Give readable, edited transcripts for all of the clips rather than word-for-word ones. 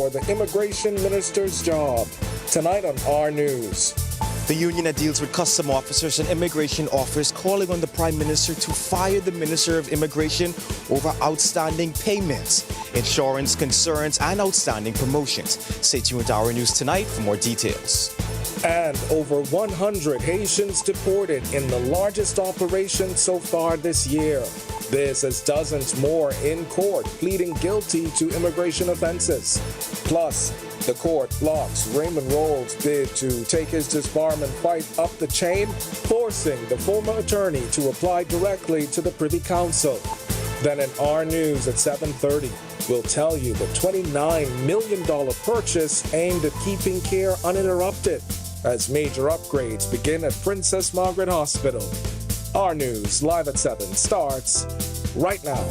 for the immigration minister's job. Tonight on our news. The union that deals with custom officers and immigration officers calling on the Prime Minister to fire the Minister of Immigration over outstanding payments, insurance concerns, and outstanding promotions. Stay tuned to Our News tonight for more details. And over 100 Haitians deported in the largest operation so far this year. This as dozens more in court pleading guilty to immigration offenses. Plus, the court blocks Raymond Rould's bid to take his disbarment fight up the chain, forcing the former attorney to apply directly to the Privy Council. Then in our news at 7:30, we'll tell you the $29 million purchase aimed at keeping care uninterrupted as major upgrades begin at Princess Margaret Hospital. Our news live at 7 starts right now.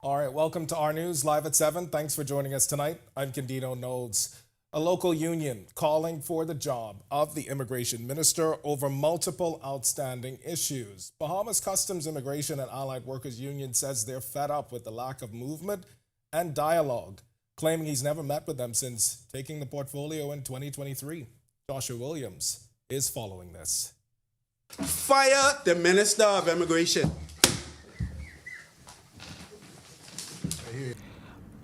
All right, welcome to our news live at 7. Thanks for joining us tonight. I'm Candido Knowles. A local union calling for the job of the immigration minister over multiple outstanding issues. Bahamas Customs, Immigration and Allied Workers Union says they're fed up with the lack of movement and dialogue, claiming he's never met with them since taking the portfolio in 2023. Joshua Williams is following this. Fire the Minister of Immigration.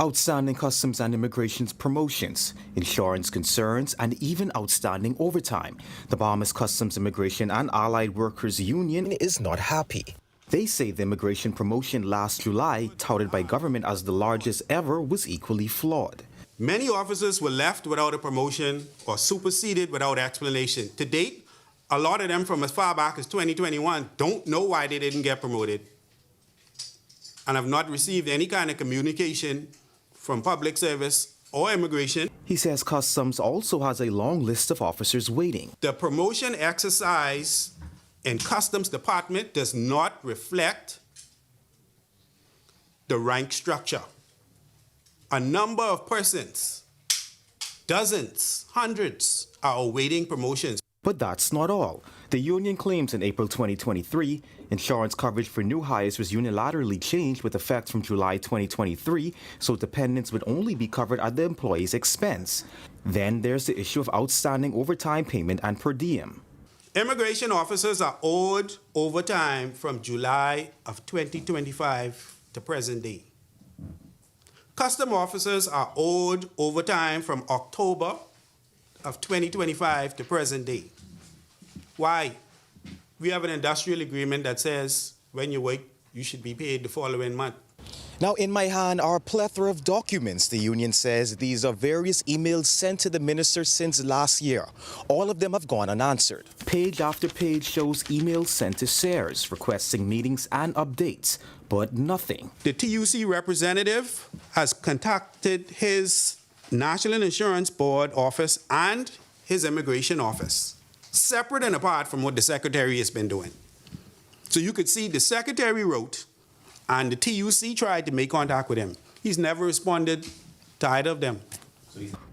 Outstanding customs and immigration's promotions, insurance concerns, and even outstanding overtime. The Bahamas Customs, Immigration and Allied Workers Union is not happy. They say the immigration promotion last July, touted by government as the largest ever, was equally flawed. Many officers were left without a promotion or superseded without explanation. To date, a lot of them from as far back as 2021 don't know why they didn't get promoted and have not received any kind of communication from public service or immigration. He says customs also has a long list of officers waiting. The promotion exercise in Customs Department does not reflect the rank structure. A number of persons, dozens, hundreds, are awaiting promotions. But that's not all. The union claims in April 2023, insurance coverage for new hires was unilaterally changed with effect from July 2023, so dependents would only be covered at the employee's expense. Then there's the issue of outstanding overtime payment and per diem. Immigration officers are owed overtime from July of 2025 to present day. Custom officers are owed overtime from October of 2025 to present day. Why? We have an industrial agreement that says when you work, you should be paid the following month. Now, in my hand are a plethora of documents. The union says these are various emails sent to the minister since last year. All of them have gone unanswered. Page after page shows emails sent to SARES requesting meetings and updates, but nothing. The TUC representative has contacted his National Insurance Board office and his immigration office, separate and apart from what the secretary has been doing. So you could see the secretary wrote and the TUC tried to make contact with him. He's never responded to either of them.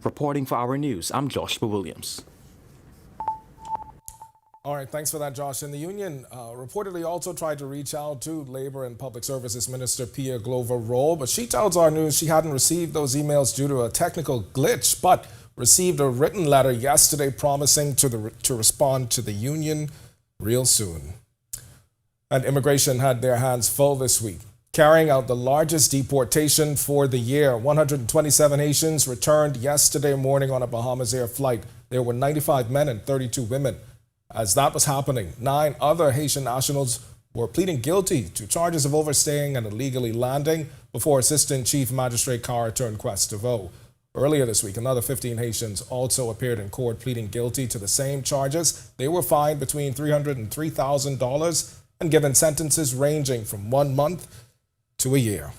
Reporting for Our News, I'm Joshua Williams. All right, thanks for that, Josh. And the union reportedly also tried to reach out to Labor and Public Services Minister Pia Glover Roll, but she tells our news she hadn't received those emails due to a technical glitch, but received a written letter yesterday promising to respond to the union real soon. And immigration had their hands full this week, carrying out the largest deportation for the year. 127 Haitians returned yesterday morning on a Bahamas Air flight. There were 95 men and 32 women. As that was happening, 9 other Haitian nationals were pleading guilty to charges of overstaying and illegally landing before Assistant Chief Magistrate Cara Turnquest-Devoe. Earlier this week, another 15 Haitians also appeared in court pleading guilty to the same charges. They were fined between $300 and $3,000 and given sentences ranging from 1 month to a year.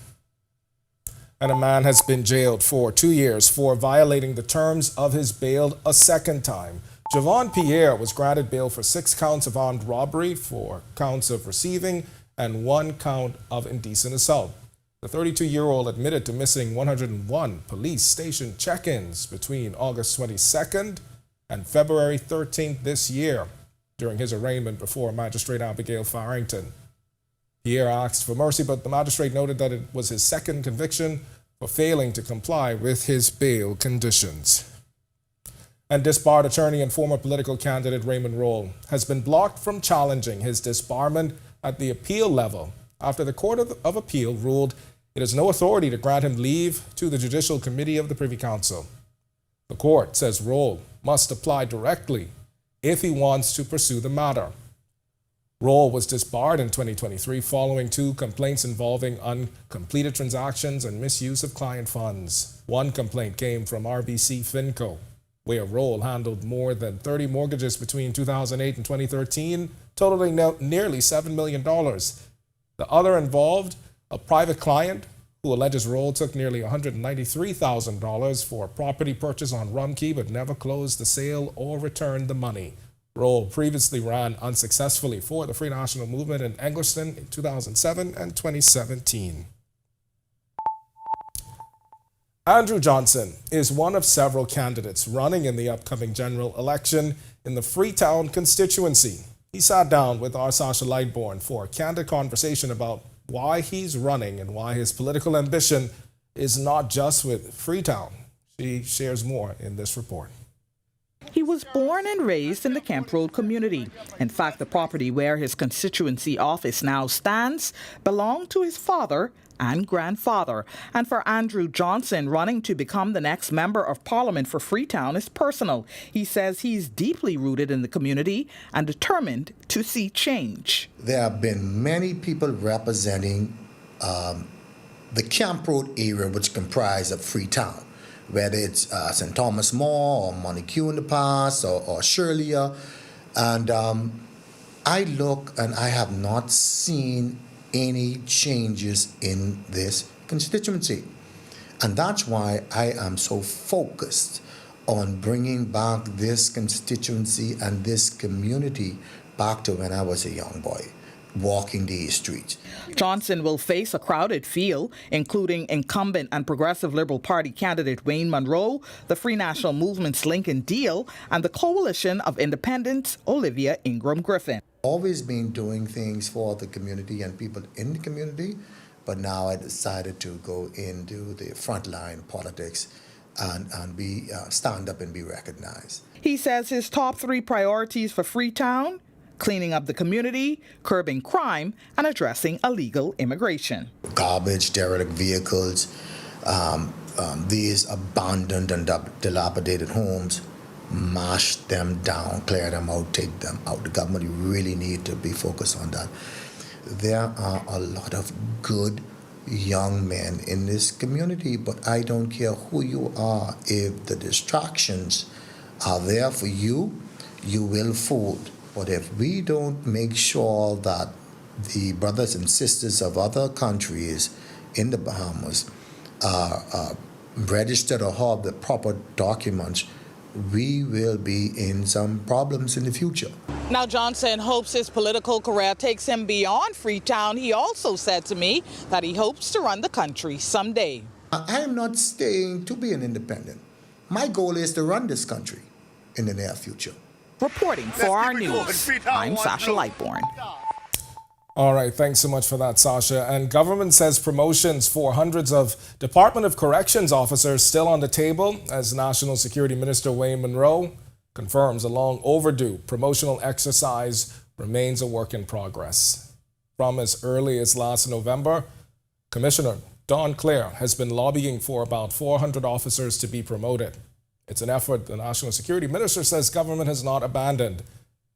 And a man has been jailed for 2 years for violating the terms of his bail a second time. Javon Pierre was granted bail for 6 counts of armed robbery, 4 counts of receiving, and 1 count of indecent assault. The 32-year-old admitted to missing 101 police station check-ins between August 22nd and February 13th this year during his arraignment before Magistrate Abigail Farrington. Pierre asked for mercy, but the magistrate noted that it was his second conviction for failing to comply with his bail conditions. And disbarred attorney and former political candidate Raymond Rolle has been blocked from challenging his disbarment at the appeal level after the Court of Appeal ruled it has no authority to grant him leave to the Judicial Committee of the Privy Council. The court says Rolle must apply directly if he wants to pursue the matter. Rolle was disbarred in 2023 following 2 complaints involving uncompleted transactions and misuse of client funds. One complaint came from RBC Finco, where Rolle handled more than 30 mortgages between 2008 and 2013, totaling nearly $7 million. The other involved a private client who alleges Rolle took nearly $193,000 for a property purchase on Rumkey but never closed the sale or returned the money. Rolle previously ran unsuccessfully for the Free National Movement in Eglinton in 2007 and 2017. Andrew Johnson is one of several candidates running in the upcoming general election in the Freetown constituency. He sat down with our Sasha Lightbourne for a candid conversation about why he's running and why his political ambition is not just with Freetown. She shares more in this report. He was born and raised in the Kemp Road community. In fact, the property where his constituency office now stands belonged to his father and grandfather. And for Andrew Johnson, running to become the next member of Parliament for Freetown is personal. He says he's deeply rooted in the community and determined to see change. There have been many people representing the Kemp Road area, which comprise of Freetown, whether it's St. Thomas More or Montague in the past or Shirley. And I look and I have not seen any changes in this constituency. And that's why I am so focused on bringing back this constituency and this community back to when I was a young boy, walking these streets. Johnson will face a crowded field, including incumbent and Progressive Liberal Party candidate Wayne Munro, the Free National Movement's Lincoln Deal, and the Coalition of Independents' Olivia Ingram Griffin. Always been doing things for the community and people in the community, but now I decided to go into the frontline politics and be stand up and be recognized. He says his top 3 priorities for Freetown: cleaning up the community, curbing crime, and addressing illegal immigration. Garbage, derelict vehicles, these abandoned and dilapidated homes, mash them down, clear them out, take them out. The government really need to be focused on that. There are a lot of good young men in this community, but I don't care who you are. If the distractions are there for you, you will fold. But if we don't make sure that the brothers and sisters of other countries in the Bahamas are registered or have the proper documents, we will be in some problems in the future. Now, Johnson hopes his political career takes him beyond Freetown. He also said to me that he hopes to run the country someday. I am not staying to be an independent. My goal is to run this country in the near future. Reporting for our news, I'm Sasha Lightbourne. All right, thanks so much for that, Sasha. And government says promotions for hundreds of Department of Corrections officers still on the table as National Security Minister Wayne Munro confirms a long overdue promotional exercise remains a work in progress. From as early as last November, Commissioner Don Clare has been lobbying for about 400 officers to be promoted. It's an effort the National Security Minister says government has not abandoned.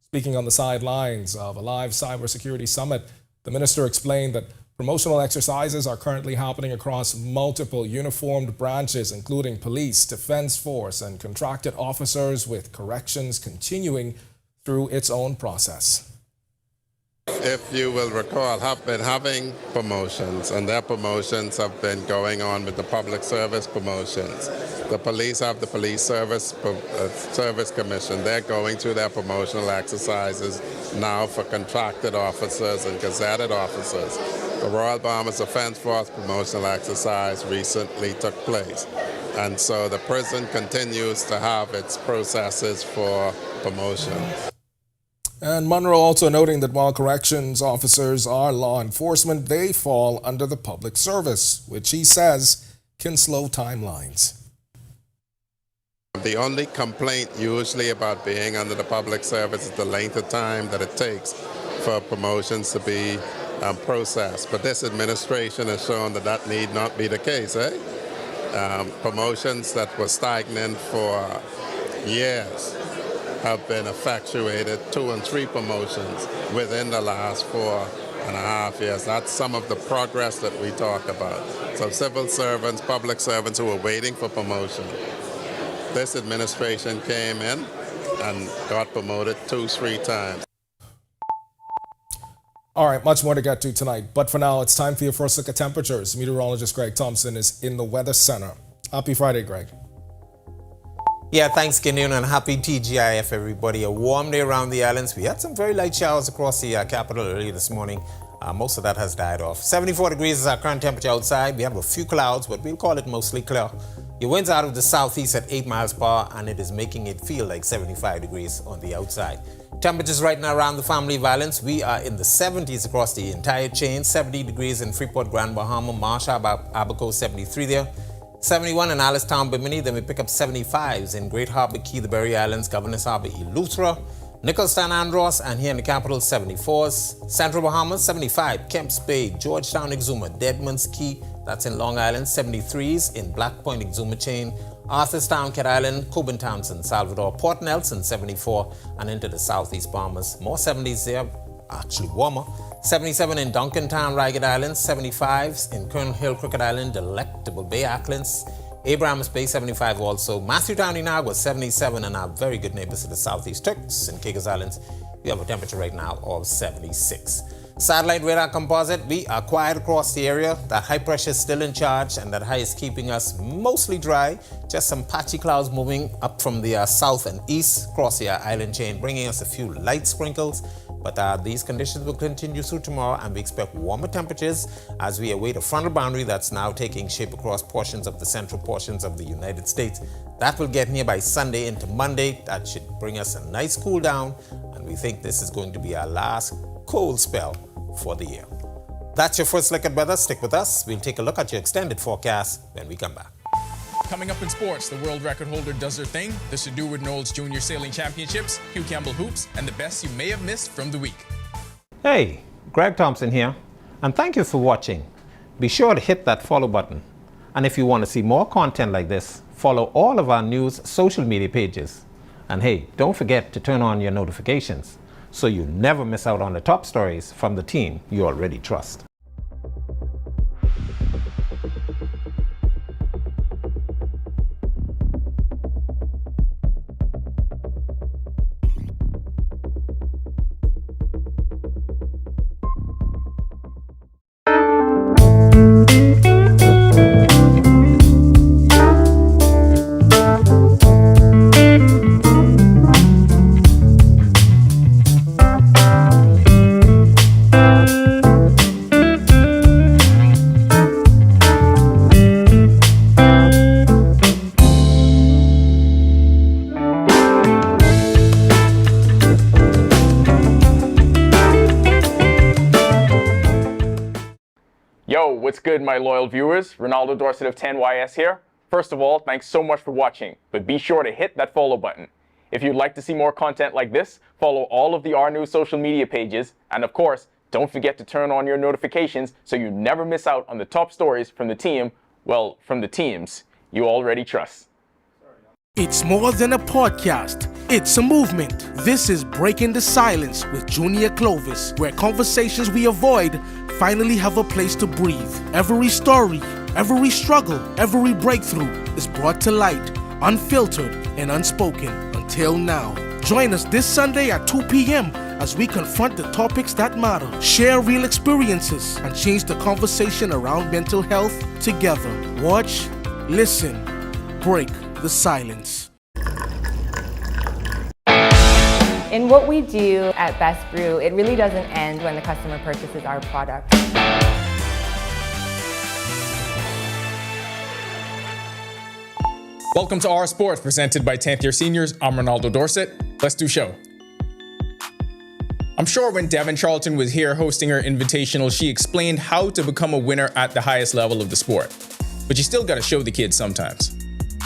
Speaking on the sidelines of a live cybersecurity summit, the minister explained that promotional exercises are currently happening across multiple uniformed branches, including police, defense force, and contracted officers, with corrections continuing through its own process. If you will recall, have been having promotions, and their promotions have been going on with the public service promotions. The police have the Police Service Commission. They're going through their promotional exercises now for contracted officers and gazetted officers. The Royal Bahamas Defence Force promotional exercise recently took place. And so the prison continues to have its processes for promotion. And Monroe also noting that while corrections officers are law enforcement, they fall under the public service, which he says can slow timelines. The only complaint usually about being under the public service is the length of time that it takes for promotions to be processed. But this administration has shown that that need not be the case, promotions that were stagnant for years have been effectuated, 2 and 3 promotions within the last 4.5 years. That's some of the progress that we talk about. So civil servants, public servants who are waiting for promotion. This administration came in and got promoted 2-3 times. All right, much more to get to tonight. But for now, it's time for your first look at temperatures. Meteorologist Greg Thompson is in the Weather Center. Happy Friday, Greg. Yeah, thanks, Gideon, and happy TGIF, everybody. A warm day around the islands. We had some very light showers across the capital earlier this morning. Most of that has died off. 74 degrees is our current temperature outside. We have a few clouds, but we'll call it mostly clear. Your winds out of the southeast at 8 miles per hour, and it is making it feel like 75 degrees on the outside. Temperatures right now around the family of islands, we are in the 70s across the entire chain. 70 degrees in Freeport, Grand Bahama, Marshall, Abaco, 73 there. 71 in Alistown, Bimini. Then we pick up 75s in Great Harbor, Key, the Berry Islands, Governor's Harbor, Eleuthera, Nicholstown, Andros, and here in the capital, 74s. Central Bahamas, 75. Kemps Bay, Georgetown, Exuma, Deadman's Key, that's in Long Island, 73s in Black Point, Exuma Chain, Arthurstown, Cat Island, Coburn, Townsend, Salvador, Port Nelson, 74, and into the southeast Bahamas. More 70s there, actually warmer. 77 in Duncantown, Ragged Island, 75s in Colonel Hill, Crooked Island, Delectable Bay, Acklands, Abrahams Bay, 75 also. Matthewtown, Inagua, 77, and our very good neighbors to the southeast, Turks and Caicos Islands, we have a temperature right now of 76. Satellite radar composite, we are quiet across the area. That high pressure is still in charge, and that high is keeping us mostly dry. Just some patchy clouds moving up from the south and east across the island chain, bringing us a few light sprinkles. But these conditions will continue through tomorrow, and we expect warmer temperatures as we await a frontal boundary that's now taking shape across portions of the central portions of the United States. That will get here by Sunday into Monday. That should bring us a nice cool down, and we think this is going to be our last cold spell for the year. That's your first look at weather. Stick with us. We'll take a look at your extended forecast when we come back. Coming up in sports, the world record holder does their thing, the Sir Knowles Junior Sailing Championships, Hugh Campbell Hoops, and the best you may have missed from the week. Hey, Greg Thompson here, and thank you for watching. Be sure to hit that follow button. And if you want to see more content like this, follow all of our news social media pages. And hey, don't forget to turn on your notifications so you never miss out on the top stories from the team you already trust. What's good, my loyal viewers? Ronaldo Dorset of 10YS here. First of all, thanks so much for watching, but be sure to hit that follow button. If you'd like to see more content like this, follow all of the R News social media pages, and of course, don't forget to turn on your notifications so you never miss out on the top stories from the team, well, from the teams you already trust. It's more than a podcast. It's a movement. This is Breaking the Silence with Junior Clovis, where conversations we avoid finally have a place to breathe. Every story, every struggle, every breakthrough is brought to light, unfiltered and unspoken until now. Join us this Sunday at 2 p.m. as we confront the topics that matter, share real experiences, and change the conversation around mental health together. Watch, listen, break the silence. In what we do at Best Brew, it really doesn't end when the customer purchases our product. Welcome to Our Sports, presented by 10th Year Seniors. I'm Ronaldo Dorset. Let's do show. I'm sure when Devon Charlton was here hosting her invitational, she explained how to become a winner at the highest level of the sport. But you still gotta show the kids sometimes.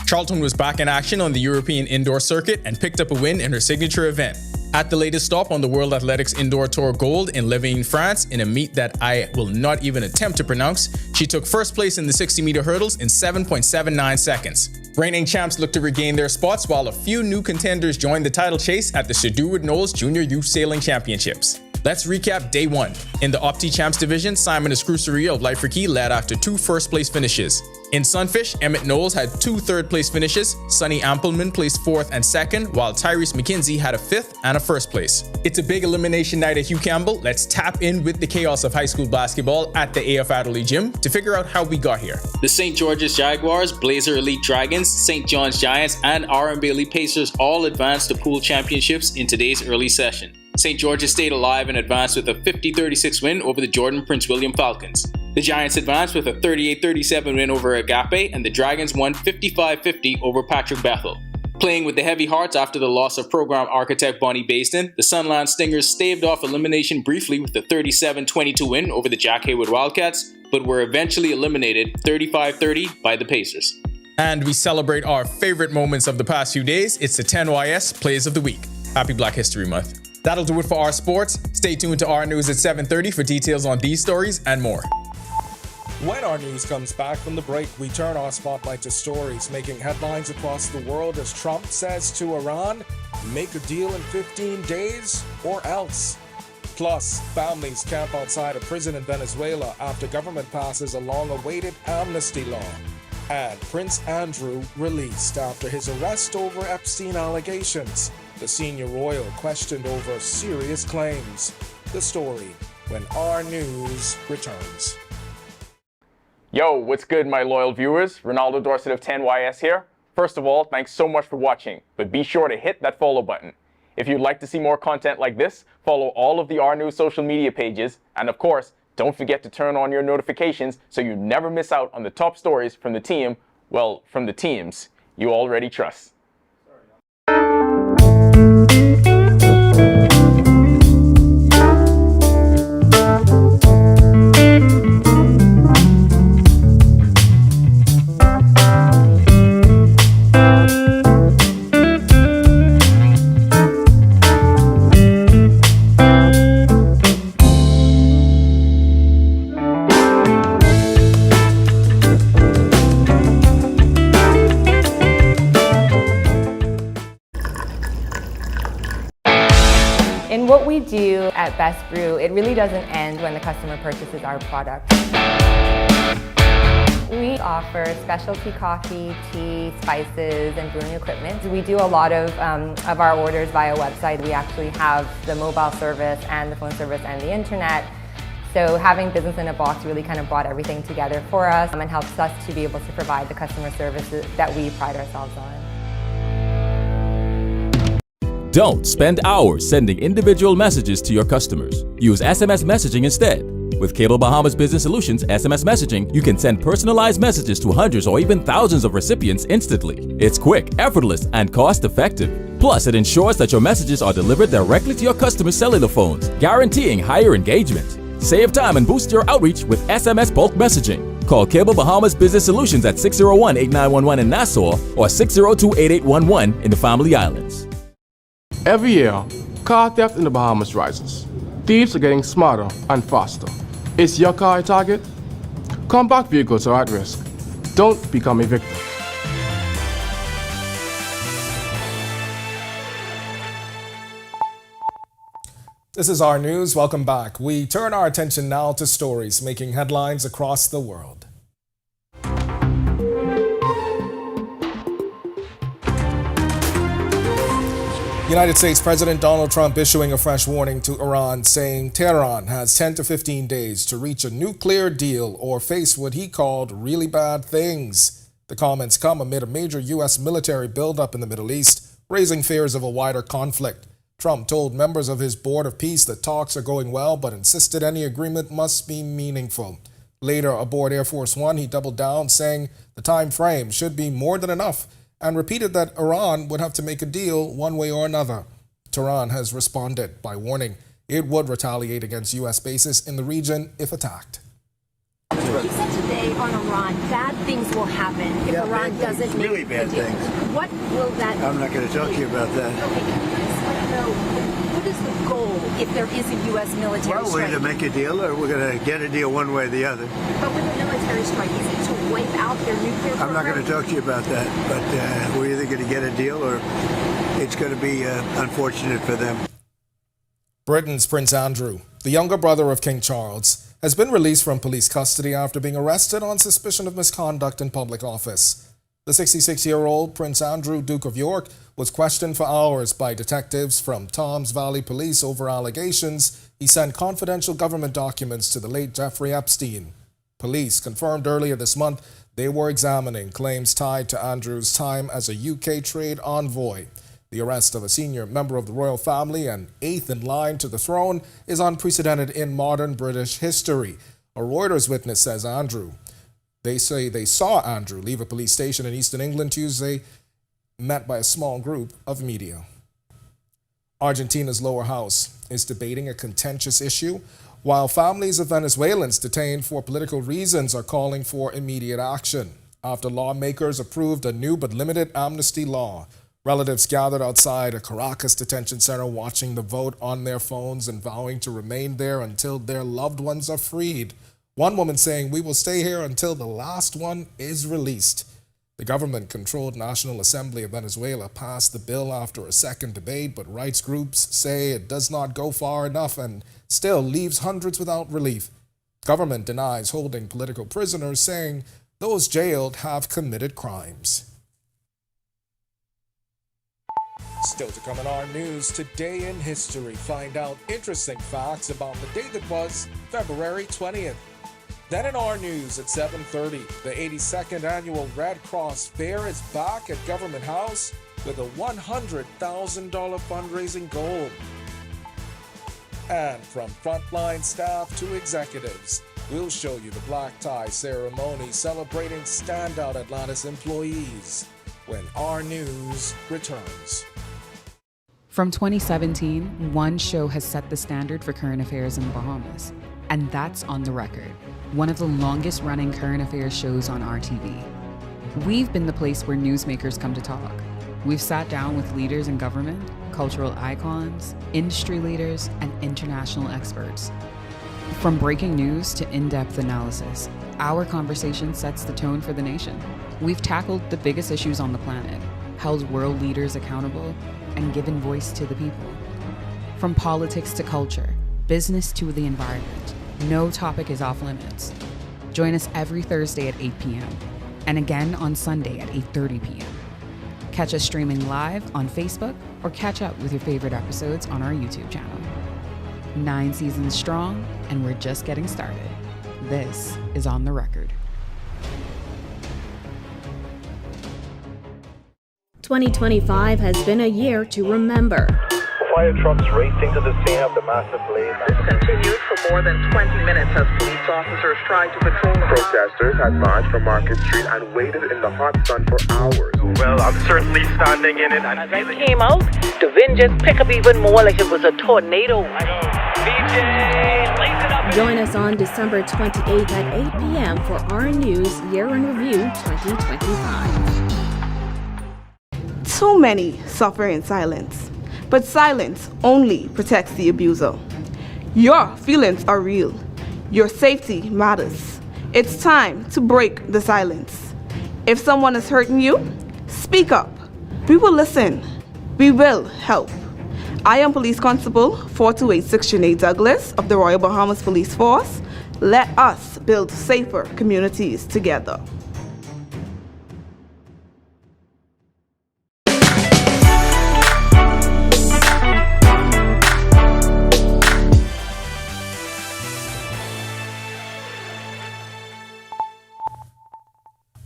Charlton was back in action on the European Indoor Circuit and picked up a win in her signature event. At the latest stop on the World Athletics Indoor Tour Gold in Louvain, France, in a meet that I will not even attempt to pronounce, she took first place in the 60-meter hurdles in 7.79 seconds. Reigning champs look to regain their spots, while a few new contenders joined the title chase at the Sir Deward Knowles Junior Youth Sailing Championships. Let's recap day one. In the Opti Champs division, Simon Escruceria of Life Key led after 2 first-place finishes. In Sunfish, Emmett Knowles had 2 third-place finishes, Sonny Ampleman placed 4th and 2nd, while Tyrese McKenzie had a 5th and a 1st place. It's a big elimination night at Hugh Campbell. Let's tap in with the chaos of high school basketball at the AF Adderley Gym to figure out how we got here. The St. George's Jaguars, Blazer Elite Dragons, St. John's Giants, and R.M. Bailey Pacers all advanced to pool championships in today's early session. St. George's stayed alive and advanced with a 50-36 win over the Jordan Prince William Falcons. The Giants advanced with a 38-37 win over Agape, and the Dragons won 55-50 over Patrick Bethel. Playing with the heavy hearts after the loss of program architect Bonnie Baston, the Sunland Stingers staved off elimination briefly with a 37-22 win over the Jack Haywood Wildcats, but were eventually eliminated 35-30 by the Pacers. And we celebrate our favorite moments of the past few days. It's the 10YS Plays of the Week. Happy Black History Month. That'll do it for Our Sports. Stay tuned to Our News at 7:30 for details on these stories and more. When our news comes back from the break, we turn our spotlight to stories making headlines across the world as Trump says to Iran, make a deal in 15 days or else. Plus, families camp outside a prison in Venezuela after government passes a long-awaited amnesty law. And Prince Andrew released after his arrest over Epstein allegations. The senior royal questioned over serious claims. The story when Our News returns. Yo, what's good, my loyal viewers? Ronaldo Dorset of 10YS here. First of all, thanks so much for watching, but be sure to hit that follow button. If you'd like to see more content like this, follow all of the Our News social media pages, and of course, don't forget to turn on your notifications so you never miss out on the top stories from the team, well, from the teams you already trust. In what we do at Best Brew, it really doesn't end when the customer purchases our product. We offer specialty coffee, tea, spices, and brewing equipment. We do a lot of our orders via website. We actually have the mobile service and the phone service and the internet. So having Business in a Box really kind of brought everything together for us and helps us to be able to provide the customer services that we pride ourselves on. Don't spend hours sending individual messages to your customers. Use SMS messaging instead. With Cable Bahamas Business Solutions SMS messaging, you can send personalized messages to hundreds or even thousands of recipients instantly. It's quick, effortless, and cost-effective. Plus, it ensures that your messages are delivered directly to your customers' cellular phones, guaranteeing higher engagement. Save time and boost your outreach with SMS bulk messaging. Call Cable Bahamas Business Solutions at 601-8911 in Nassau or 602-8811 in the Family Islands. Every year, car theft in the Bahamas rises. Thieves are getting smarter and faster. Is your car a target? Compact vehicles are at risk. Don't become a victim. This is Our News. Welcome back. We turn our attention now to stories making headlines across the world. United States President Donald Trump issuing a fresh warning to Iran, saying Tehran has 10 to 15 days to reach a nuclear deal or face what he called really bad things. The comments come amid a major U.S. military buildup in the Middle East, raising fears of a wider conflict. Trump told members of his Board of Peace that talks are going well, but insisted any agreement must be meaningful. Later, aboard Air Force One, he doubled down, saying the time frame should be more than enough and repeated that Iran would have to make a deal one way or another. Tehran has responded by warning it would retaliate against U.S. bases in the region if attacked. You said today on Iran, bad things will happen if Iran doesn't make really bad a deal. things. What will that? I'm not going to talk to you about that. Okay, can you just let me know what is the goal if there is a U.S. military Well, we're strike? going to make a deal, or we're going to get a deal one way or the other. But with a military strike, is it to wipe out their nuclear program? I'm not going to talk to you about that, but we're either going to get a deal or it's going to be unfortunate for them. Britain's Prince Andrew, the younger brother of King Charles, has been released from police custody after being arrested on suspicion of misconduct in public office. The 66-year-old Prince Andrew, Duke of York, was questioned for hours by detectives from Toms Valley Police over allegations he sent confidential government documents to the late Jeffrey Epstein. Police confirmed earlier this month they were examining claims tied to Andrew's time as a UK trade envoy. The arrest of a senior member of the royal family and eighth in line to the throne is unprecedented in modern British history. A Reuters witness says they say they saw Andrew leave a police station in Eastern England Tuesday, met by a small group of media. Argentina's lower house is debating a contentious issue, while families of Venezuelans detained for political reasons are calling for immediate action after lawmakers approved a new but limited amnesty law. Relatives gathered outside a Caracas detention center watching the vote on their phones and vowing to remain there until their loved ones are freed. One woman saying, "We will stay here until the last one is released." The government-controlled National Assembly of Venezuela passed the bill after a second debate, but rights groups say it does not go far enough and still leaves hundreds without relief. Government denies holding political prisoners, saying those jailed have committed crimes. Still to come in our news, today in history, find out interesting facts about the day that was February 20th. Then in our news at 7:30, the 82nd annual Red Cross Fair is back at Government House with a $100,000 fundraising goal. And from frontline staff to executives, we'll show you the black tie ceremony celebrating standout Atlantis employees when our news returns. From 2017, one show has set the standard for current affairs in the Bahamas, and that's On the Record, one of the longest running current affairs shows on RTV. We've been the place where newsmakers come to talk. We've sat down with leaders in government, cultural icons, industry leaders, and international experts. From breaking news to in-depth analysis, our conversation sets the tone for the nation. We've tackled the biggest issues on the planet, held world leaders accountable, and given voice to the people. From politics to culture, business to the environment, no topic is off limits. Join us every Thursday at 8 p.m. and again on Sunday at 8:30 p.m. Catch us streaming live on Facebook or catch up with your favorite episodes on our YouTube channel. 9 seasons strong, and we're just getting started. This is On the Record. 2025 has been a year to remember. Fire trucks racing to the scene of the massive blaze. This continued for more than 20 minutes as police officers tried to patrol. Protesters had marched from Market Street and waited in the hot sun for hours. Well, I'm certainly standing in it. As I came out, the wind just picked up even more like it was a tornado. DJ, blaze it up. Join us on December 28th at 8 p.m. for our news Year in Review 2025. Too many suffer in silence, but silence only protects the abuser. Your feelings are real. Your safety matters. It's time to break the silence. If someone is hurting you, speak up. We will listen. We will help. I am Police Constable 4286 Sinead Douglas of the Royal Bahamas Police Force. Let us build safer communities together.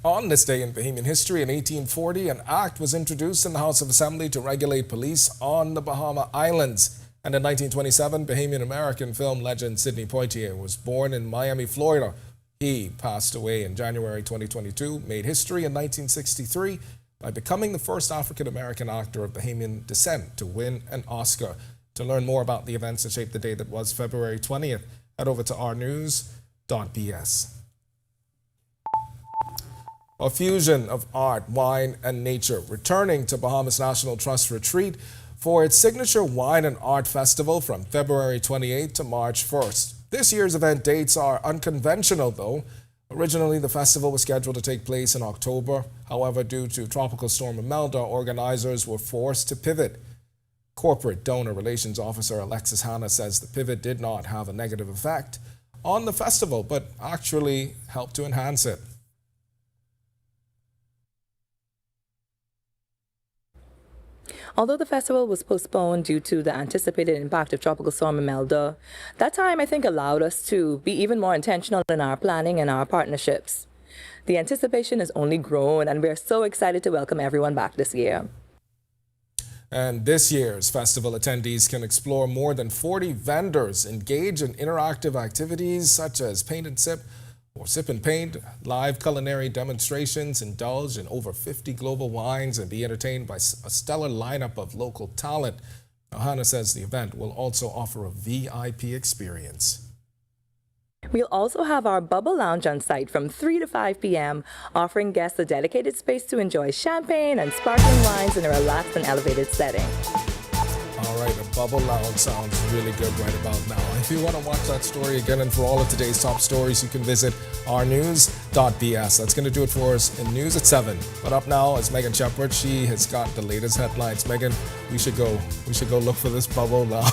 On this day in Bahamian history, in 1840, an act was introduced in the House of Assembly to regulate police on the Bahama Islands. And in 1927, Bahamian-American film legend Sidney Poitier was born in Miami, Florida. He passed away in January 2022, made history in 1963 by becoming the first African-American actor of Bahamian descent to win an Oscar. To learn more about the events that shaped the day that was February 20th, head over to rnews.bs. A fusion of art, wine, and nature, returning to Bahamas National Trust Retreat for its signature Wine and Art Festival from February 28th to March 1st. This year's event dates are unconventional, though. Originally, the festival was scheduled to take place in October. However, due to Tropical Storm Imelda, organizers were forced to pivot. Corporate Donor Relations Officer Alexis Hanna says the pivot did not have a negative effect on the festival, but actually helped to enhance it. Although the festival was postponed due to the anticipated impact of Tropical Storm Imelda, that time I think allowed us to be even more intentional in our planning and our partnerships. The anticipation has only grown, and we're so excited to welcome everyone back this year. And this year's festival attendees can explore more than 40 vendors, engage in interactive activities such as paint and sip, or sip and paint, live culinary demonstrations, indulge in over 50 global wines, and be entertained by a stellar lineup of local talent. Hanna says the event will also offer a VIP experience. We'll also have our Bubble Lounge on site from 3 to 5 p.m., offering guests a dedicated space to enjoy champagne and sparkling wines in a relaxed and elevated setting. All right, a Bubble Lounge sounds really good right about now. If you want to watch that story again and for all of today's top stories, you can visit rnews.bs. That's going to do it for us in news at 7. But up now is Megan Shepard. She has got the latest headlines. Megan, we should go look for this Bubble Lounge.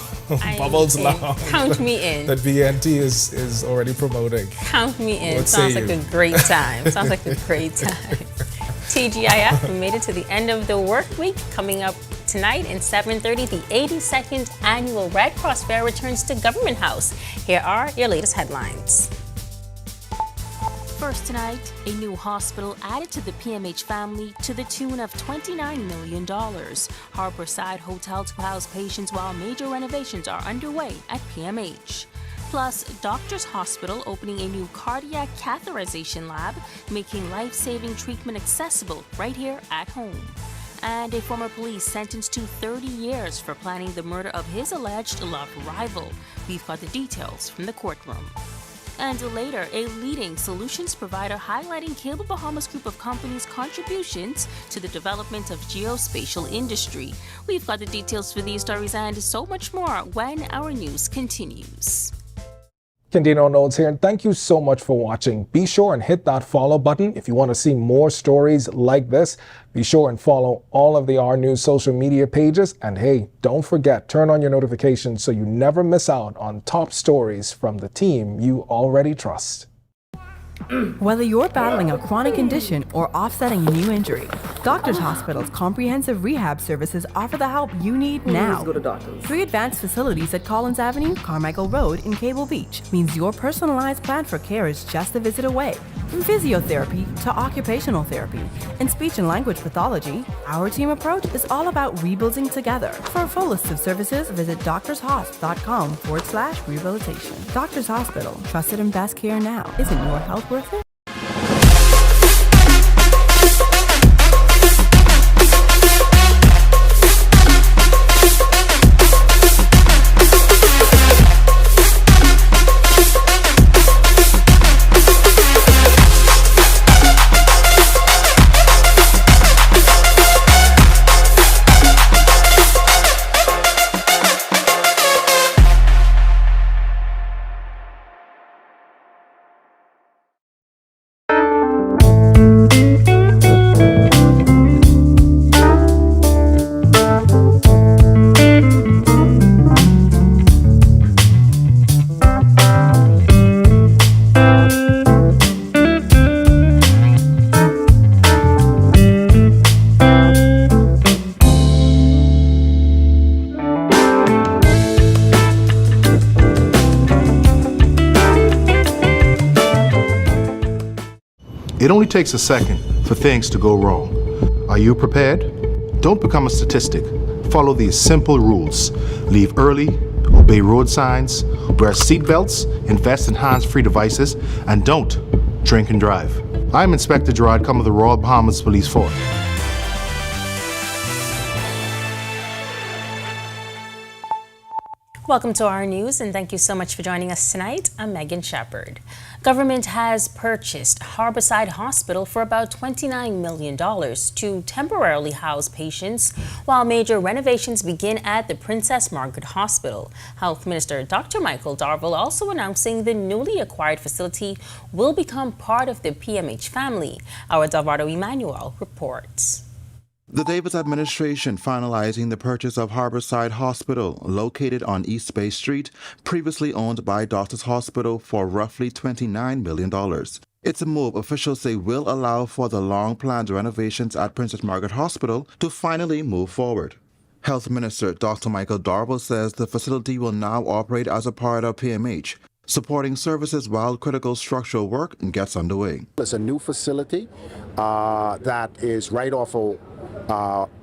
Bubbles Lounge. Count me in. That BNT is already promoting. Count me in. Sounds like a great time. Sounds like a great time. TGIF, we made it to the end of the work week. Coming up tonight in 7:30, the 82nd annual Red Cross Fair returns to Government House. Here are your latest headlines. First tonight, a new hospital added to the PMH family to the tune of $29 million. Harborside Hotel to house patients while major renovations are underway at PMH. Plus, Doctors Hospital opening a new cardiac catheterization lab, making life-saving treatment accessible right here at home. And a former police sentenced to 30 years for planning the murder of his alleged love rival. We've got the details from the courtroom. And later, a leading solutions provider highlighting Cable Bahamas group of companies' contributions to the development of geospatial industry. We've got the details for these stories and so much more when our news continues. Candino Notes here, and thank you so much for watching. Be sure and hit that follow button if you want to see more stories like this. Be sure and follow all of the R News social media pages. And hey, don't forget, turn on your notifications so you never miss out on top stories from the team you already trust. Whether you're battling a chronic condition or offsetting a new injury, Doctors Hospital's comprehensive rehab services offer the help you need now. 3 advanced facilities at Collins Avenue, Carmichael Road in Cable Beach means your personalized plan for care is just a visit away. From physiotherapy to occupational therapy and speech and language pathology, our team approach is all about rebuilding together. For a full list of services, visit doctorshosp.com/rehabilitation. Doctors Hospital, trusted and best care now. Isn't your health worth it? It only takes a second for things to go wrong. Are you prepared? Don't become a statistic. Follow these simple rules. Leave early, obey road signs, wear seatbelts, invest in hands-free devices, and don't drink and drive. I'm Inspector Gerard Cum of the Royal Bahamas Police Force. Welcome to our news, and thank you so much for joining us tonight. I'm Megan Shepard. Government has purchased Harborside Hospital for about $29 million to temporarily house patients while major renovations begin at the Princess Margaret Hospital. Health Minister Dr. Michael Darville also announcing the newly acquired facility will become part of the PMH family. Our Dalvardo Emmanuel reports. The Davis administration finalizing the purchase of Harborside Hospital, located on East Bay Street, previously owned by Doctors Hospital, for roughly $29 million. It's a move officials say will allow for the long-planned renovations at Princess Margaret Hospital to finally move forward. Health Minister Dr. Michael Darville says the facility will now operate as a part of PMH, supporting services while critical structural work gets underway. It's a new facility that is right off of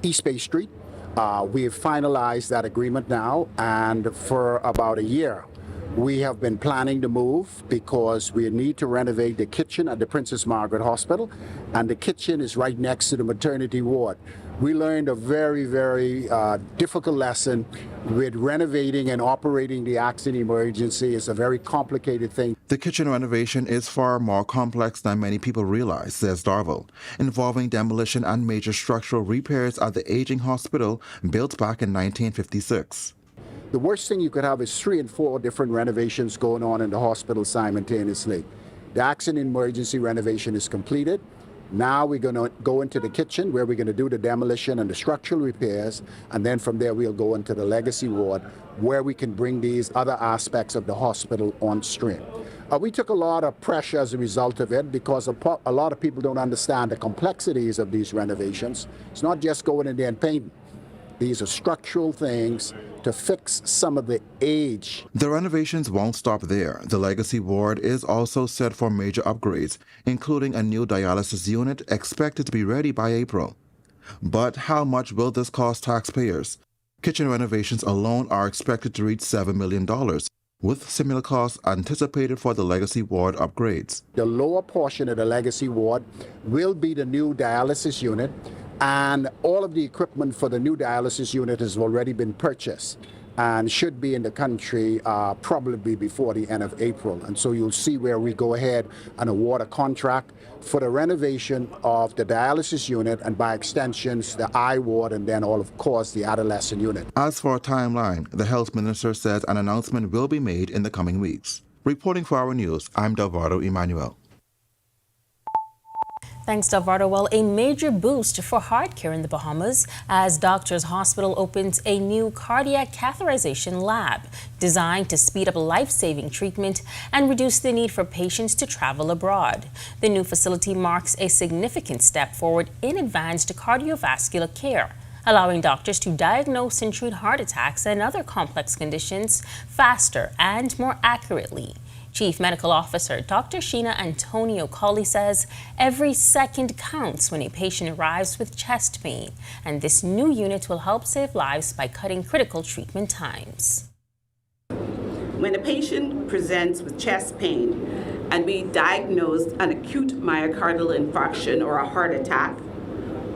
East Bay Street. We have finalized that agreement now, and for about a year we have been planning to move because we need to renovate the kitchen at the Princess Margaret Hospital, and the kitchen is right next to the maternity ward. We learned a very, very difficult lesson with renovating and operating the accident emergency. It's a very complicated thing. The kitchen renovation is far more complex than many people realize, says Darville, involving demolition and major structural repairs at the aging hospital built back in 1956. The worst thing you could have is 3 and 4 different renovations going on in the hospital simultaneously. The accident emergency renovation is completed. Now we're going to go into the kitchen where we're going to do the demolition and the structural repairs, and then from there we'll go into the legacy ward where we can bring these other aspects of the hospital on stream. We took a lot of pressure as a result of it because a lot of people don't understand the complexities of these renovations. It's not just going in there and painting. These are structural things to fix some of the age. The renovations won't stop there. The legacy ward is also set for major upgrades, including a new dialysis unit expected to be ready by April. But how much will this cost taxpayers? Kitchen renovations alone are expected to reach $7 million, with similar costs anticipated for the legacy ward upgrades. The lower portion of the legacy ward will be the new dialysis unit, and all of the equipment for the new dialysis unit has already been purchased and should be in the country probably before the end of April. And so you'll see where we go ahead and award a contract for the renovation of the dialysis unit and by extensions the I ward and then all of course the adolescent unit. As for a timeline, the health minister says an announcement will be made in the coming weeks. Reporting for our news, I'm Dalvardo Emmanuel. Thanks, Dalvardo. Well, a major boost for heart care in the Bahamas as Doctors Hospital opens a new cardiac catheterization lab designed to speed up life-saving treatment and reduce the need for patients to travel abroad. The new facility marks a significant step forward in advanced cardiovascular care, allowing doctors to diagnose and treat heart attacks and other complex conditions faster and more accurately. Chief Medical Officer Dr. Sheena Antonio Colley says every second counts when a patient arrives with chest pain, and this new unit will help save lives by cutting critical treatment times. When a patient presents with chest pain and we diagnose an acute myocardial infarction or a heart attack,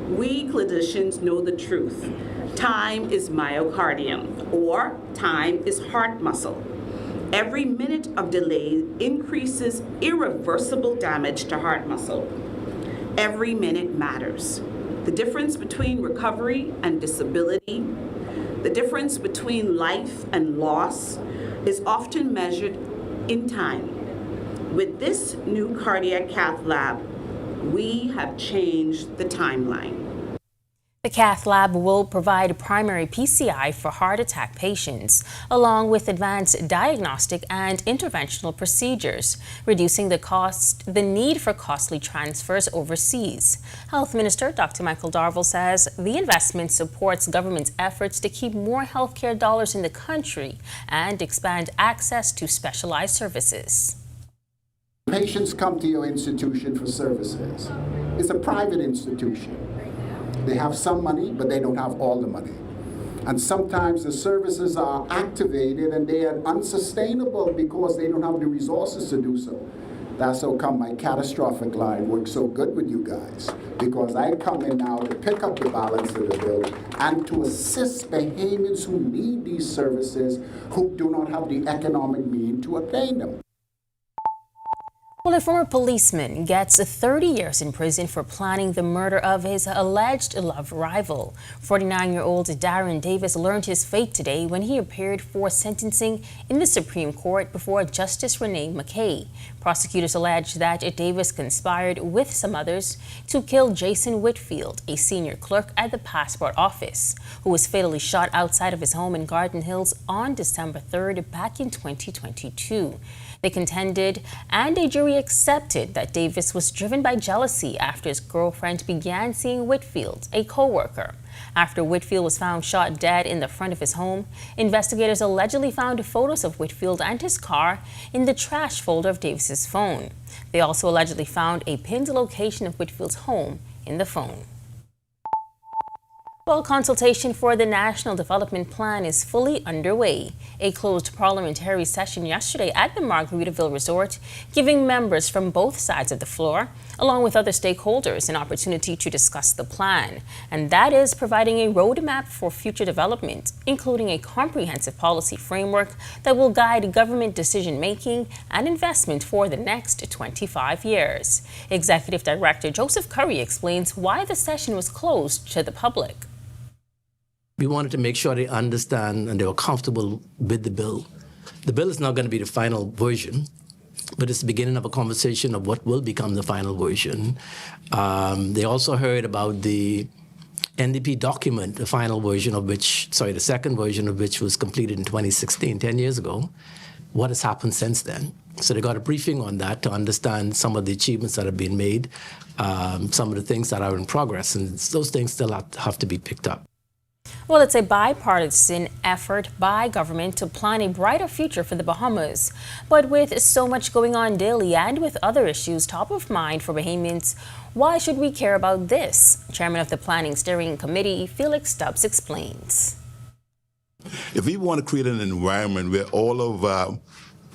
we clinicians know the truth. Time is myocardium, or time is heart muscle. Every minute of delay increases irreversible damage to heart muscle. Every minute matters. The difference between recovery and disability, the difference between life and loss, is often measured in time. With this new cardiac cath lab, we have changed the timeline. The cath lab will provide primary PCI for heart attack patients, along with advanced diagnostic and interventional procedures, reducing the need for costly transfers overseas. Health Minister Dr. Michael Darville says the investment supports government's efforts to keep more healthcare dollars in the country and expand access to specialized services. Patients come to your institution for services. It's a private institution. They have some money, but they don't have all the money. And sometimes the services are activated and they are unsustainable because they don't have the resources to do so. That's how come my catastrophic line works so good with you guys, because I come in now to pick up the balance of the bill and to assist Bahamians who need these services, who do not have the economic means to obtain them. Well, a former policeman gets 30 years in prison for planning the murder of his alleged love rival. 49-year-old Darren Davis learned his fate today when he appeared for sentencing in the Supreme Court before Justice Renee McKay. Prosecutors allege that Davis conspired with some others to kill Jason Whitfield, a senior clerk at the passport office, who was fatally shot outside of his home in Garden Hills on December 3rd back in 2022. They contended, and a jury accepted, that Davis was driven by jealousy after his girlfriend began seeing Whitfield, a co-worker. After Whitfield was found shot dead in the front of his home, investigators allegedly found photos of Whitfield and his car in the trash folder of Davis's phone. They also allegedly found a pinned location of Whitfield's home in the phone. Well, consultation for the National Development Plan is fully underway. A closed parliamentary session yesterday at the Margaritaville Resort, giving members from both sides of the floor, along with other stakeholders, an opportunity to discuss the plan. And that is providing a roadmap for future development, including a comprehensive policy framework that will guide government decision-making and investment for the next 25 years. Executive Director Joseph Curry explains why the session was closed to the public. We wanted to make sure they understand and they were comfortable with the bill. The bill is not going to be the final version, but it's the beginning of a conversation of what will become the final version. They also heard about the NDP document, the final version of which, the second version of which was completed in 2016, 10 years ago. What has happened since then? So they got a briefing on that to understand some of the achievements that have been made, some of the things that are in progress, and those things still have to be picked up. Well, it's a bipartisan effort by government to plan a brighter future for the Bahamas. But with so much going on daily and with other issues top of mind for Bahamians, why should we care about this? Chairman of the Planning Steering Committee, Felix Stubbs, explains. If we want to create an environment where all of our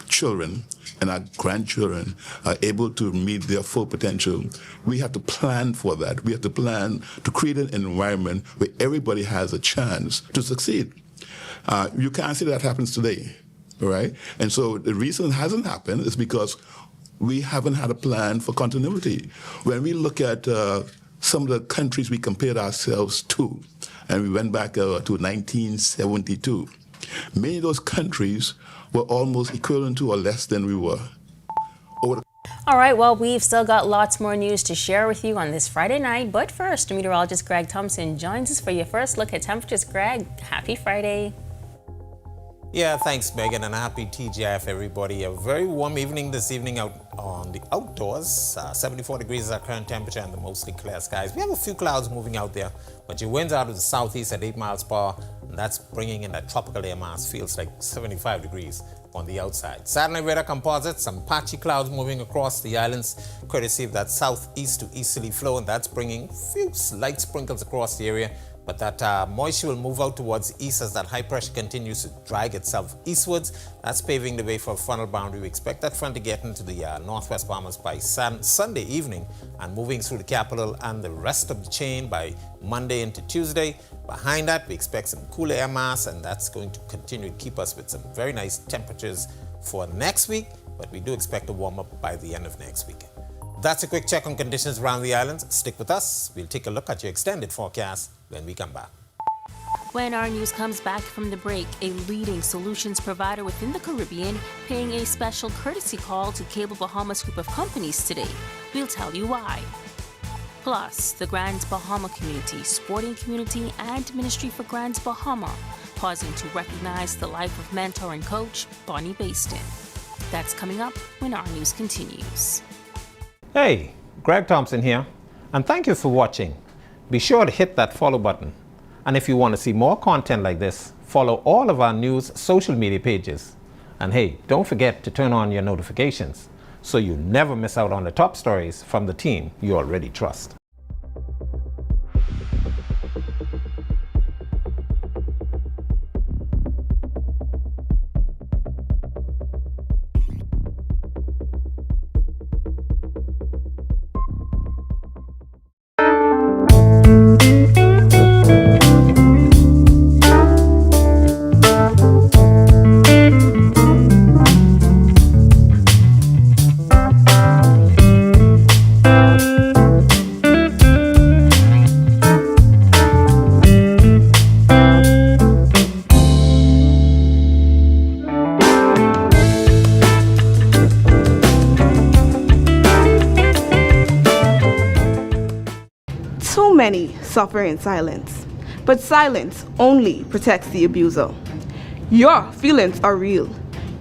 children and our grandchildren are able to meet their full potential, we have to plan for that. We have to plan to create an environment where everybody has a chance to succeed. You can't see that happens today, right? And so the reason it hasn't happened is because we haven't had a plan for continuity. When we look at some of the countries we compared ourselves to, and we went back to 1972, many of those countries were almost equivalent to or less than we were. All right, well, we've still got lots more news to share with you on this Friday night. But first, meteorologist Greg Thompson joins us for your first look at temperatures. Greg, happy Friday. Yeah, thanks, Megan, and happy TGIF, everybody. A very warm evening this evening out on the outdoors. 74 degrees is our current temperature and the mostly clear skies. We have a few clouds moving out there, but your winds out of the southeast at 8 miles per hour, and that's bringing in that tropical air mass. Feels like 75 degrees on the outside. Satellite radar composite, some patchy clouds moving across the islands, courtesy of that southeast to easterly flow, and that's bringing a few light sprinkles across the area. But that moisture will move out towards the east as that high pressure continues to drag itself eastwards. That's paving the way for a frontal boundary. We expect that front to get into the northwest Bahamas by Sunday evening and moving through the capital and the rest of the chain by Monday into Tuesday. Behind that, we expect some cooler air mass, and that's going to continue to keep us with some very nice temperatures for next week. But we do expect to warm up by the end of next week. That's a quick check on conditions around the islands. Stick with us. We'll take a look at your extended forecast when we come back. When our news comes back from the break, a leading solutions provider within the Caribbean paying a special courtesy call to Cable Bahamas group of companies today. We'll tell you why. Plus, the Grands Bahama community, sporting community, and Ministry for Grands Bahama pausing to recognize the life of mentor and coach Bonnie Baston. That's coming up when our news continues. Hey, Greg Thompson here, and thank you for watching. Be sure to hit that follow button. And if you want to see more content like this, follow all of our news social media pages. And hey, don't forget to turn on your notifications so you never miss out on the top stories from the team you already trust. many suffer in silence, but silence only protects the abuser. Your feelings are real.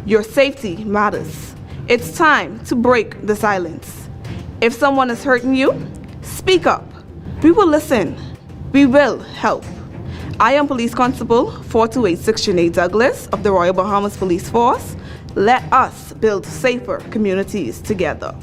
Your safety matters. It's time to break the silence. If someone is hurting you, speak up. We will listen. We will help. I am Police Constable 4286 Sinead Douglas of the Royal Bahamas Police Force. Let us build safer communities together.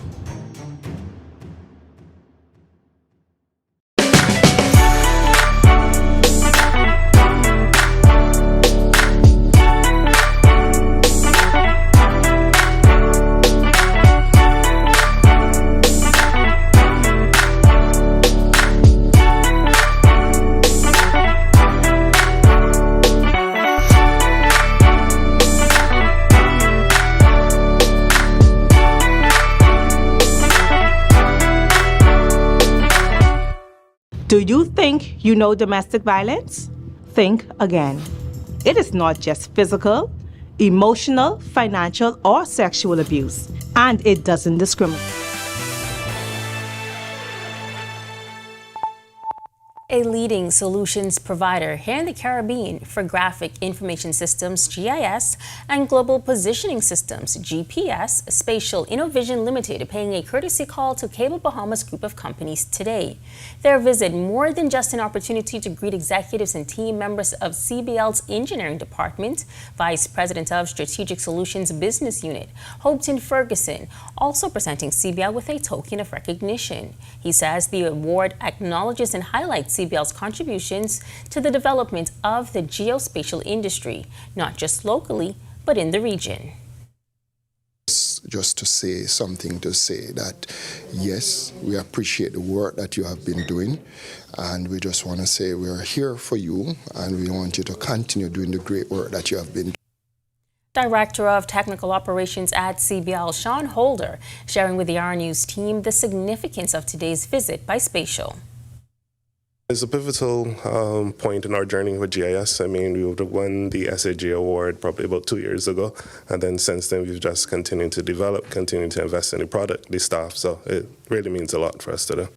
Do you think you know domestic violence? Think again. It is not just physical, emotional, financial, or sexual abuse, and it doesn't discriminate. A leading solutions provider here in the Caribbean for graphic information systems GIS and global positioning systems GPS, Spatial Innovision Limited, paying a courtesy call to Cable Bahamas group of companies today. Their visit more than just an opportunity to greet executives and team members of CBL's engineering department. Vice President of Strategic Solutions Business Unit, Hopton Ferguson, also presenting CBL with a token of recognition. He says the award acknowledges and highlights CBL's contributions to the development of the geospatial industry, not just locally, but in the region. Just to say something to say that, yes, we appreciate the work that you have been doing, and we just want to say we're here for you, and we want you to continue doing the great work that you have been doing. Director of Technical Operations at CBL, Sean Holder, sharing with the R News team the significance of today's visit by Spatial. It's a pivotal point in our journey with GIS. I mean, we would have won the SAG award probably about 2 years ago. And then since then, we've just continued to develop, continued to invest in the product, the staff. So it really means a lot for us to do.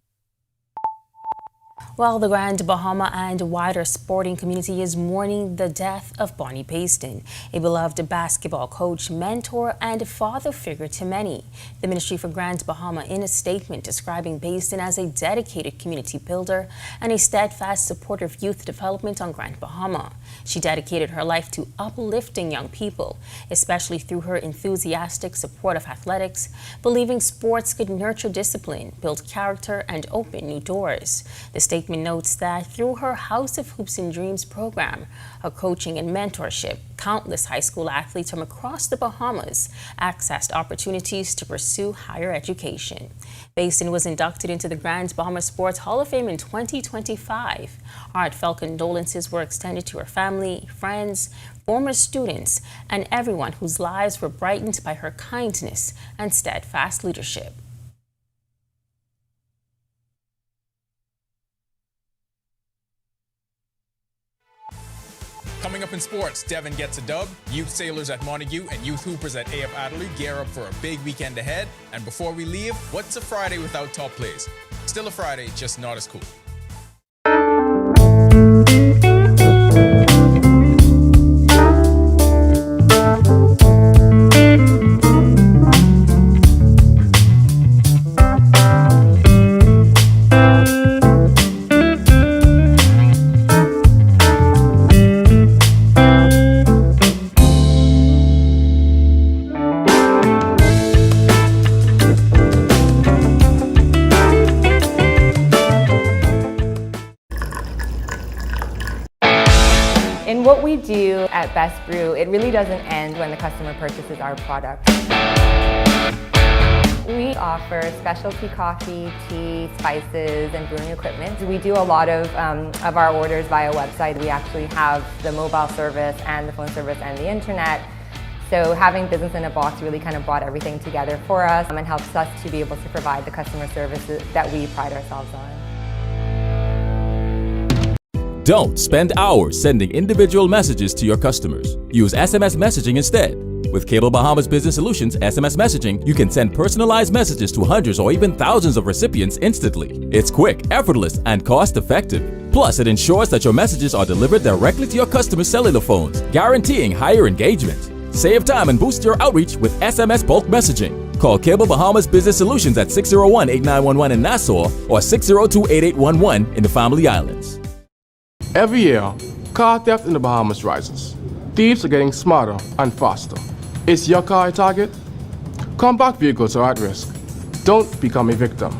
Well, the Grand Bahama and wider sporting community is mourning the death of Bonnie Payson, a beloved basketball coach, mentor, and father figure to many. The Ministry for Grand Bahama, in a statement describing Payson as a dedicated community builder and a steadfast supporter of youth development on Grand Bahama. She dedicated her life to uplifting young people, especially through her enthusiastic support of athletics, believing sports could nurture discipline, build character, and open new doors. The statement notes that through her House of Hoops and Dreams program, her coaching and mentorship, countless high school athletes from across the Bahamas accessed opportunities to pursue higher education. Payson was inducted into the Grand Bahama Sports Hall of Fame in 2025. Heartfelt condolences were extended to her family, friends, former students, and everyone whose lives were brightened by her kindness and steadfast leadership. Coming up in sports, Devon gets a dub, youth sailors at Montague and youth hoopers at AF Adderley gear up for a big weekend ahead. And before we leave, what's a Friday without top plays? Still a Friday, just not as cool. In what we do at Best Brew, it really doesn't end when the customer purchases our product. We offer specialty coffee, tea, spices, and brewing equipment. We do a lot of our orders via website. We actually have the mobile service and the phone service and the internet. So having Business in a Box really kind of brought everything together for us and helps us to be able to provide the customer services that we pride ourselves on. Don't spend hours sending individual messages to your customers. Use SMS messaging instead. With Cable Bahamas Business Solutions SMS messaging, you can send personalized messages to hundreds or even thousands of recipients instantly. It's quick, effortless, and cost-effective. Plus, it ensures that your messages are delivered directly to your customers' cellular phones, guaranteeing higher engagement. Save time and boost your outreach with SMS bulk messaging. Call Cable Bahamas Business Solutions at 601-8911 in Nassau or 602-8811 in the Family Islands. Every year, car theft in the Bahamas rises. Thieves are getting smarter and faster. Is your car a target? Compact vehicles are at risk. Don't become a victim.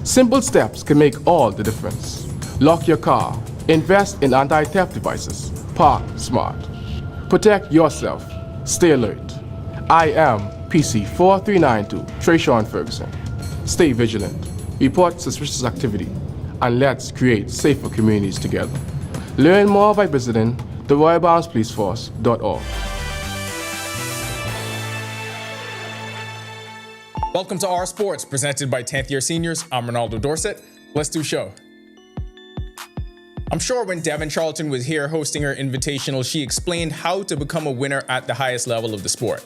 Simple steps can make all the difference. Lock your car. Invest in anti-theft devices. Park smart. Protect yourself. Stay alert. I am PC 4392 Trayshawn Ferguson. Stay vigilant. Report suspicious activity. And let's create safer communities together. Learn more by visiting theroyalbahamaspoliceforce.org. Welcome to Our Sports, presented by 10th year seniors. I'm Ronaldo Dorset. Let's do show. I'm sure when Devin Charlton was here hosting her invitational, she explained how to become a winner at the highest level of the sport.